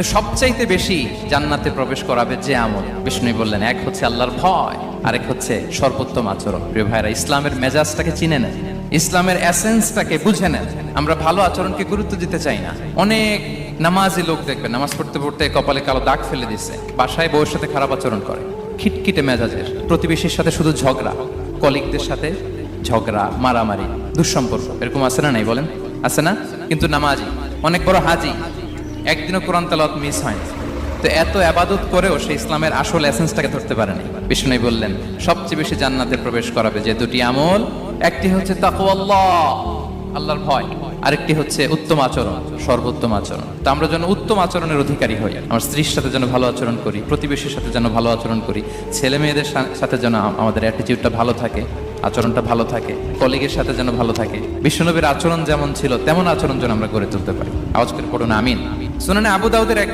সবচাইতে বেশি জান্নাতে প্রবেশ করাবে যে আমল, বিষ্ণু বললেন, এক হচ্ছে আল্লাহর ভয়, আরেক হচ্ছে সর্বোত্তম আচরণ। প্রিয় ভাইরা, ইসলামের মেজাজটাকে চিনে নেন, ইসলামের এসেন্সটাকে বুঝে নেন। আমরা ভালো আচরণকে গুরুত্ব দিতে চাই না। অনেক নামাজি লোক দেখবেন নামাজ পড়তে পড়তে কপালে কালো দাগ ফেলে দিচ্ছে, বাসায় বউয়ের সাথে খারাপ আচরণ করে, খিটখিটে মেজাজের, প্রতিবেশীর সাথে শুধু ঝগড়া, কলিগদের সাথে ঝগড়া, মারামারি, দুঃসম্পর্ক, এরকম আছে না? নাই বলেন, আছে না? কিন্তু নামাজি, অনেক বড় হাজি, একদিনও কোরআন তেলাওয়াত মিস হয়। তো এত আবাদত করেও সে ইসলামের আসল এসেন্সটাকে ধরতে পারেনি। বিষ্ণু বললেন, সবচেয়ে বেশি জান্নাতে প্রবেশ করাবে যে দুটি আমল, একটি হচ্ছে তাকওয়াল্লাহ, আল্লাহর ভয়, আরেকটি হচ্ছে উত্তম আচরণ, সর্বোত্তম আচরণ। তো আমরা যেন উত্তম আচরণের অধিকারী হই, আমার স্ত্রীর সাথে যেন ভালো আচরণ করি, প্রতিবেশীর সাথে যেন ভালো আচরণ করি, ছেলে মেয়েদের সাথে যেন আমাদের অ্যাটিটিউডটা ভালো থাকে, আচরণটা ভালো থাকে, কলিগের সাথে যেন ভালো থাকে। বিশ্বনবীর আচরণ যেমন ছিল তেমন আচরণ যেন আমরা গড়ে তুলতে পারি। আওয়াজ করে পড়ুন আমিন। সুনানে আবু দাউদের এক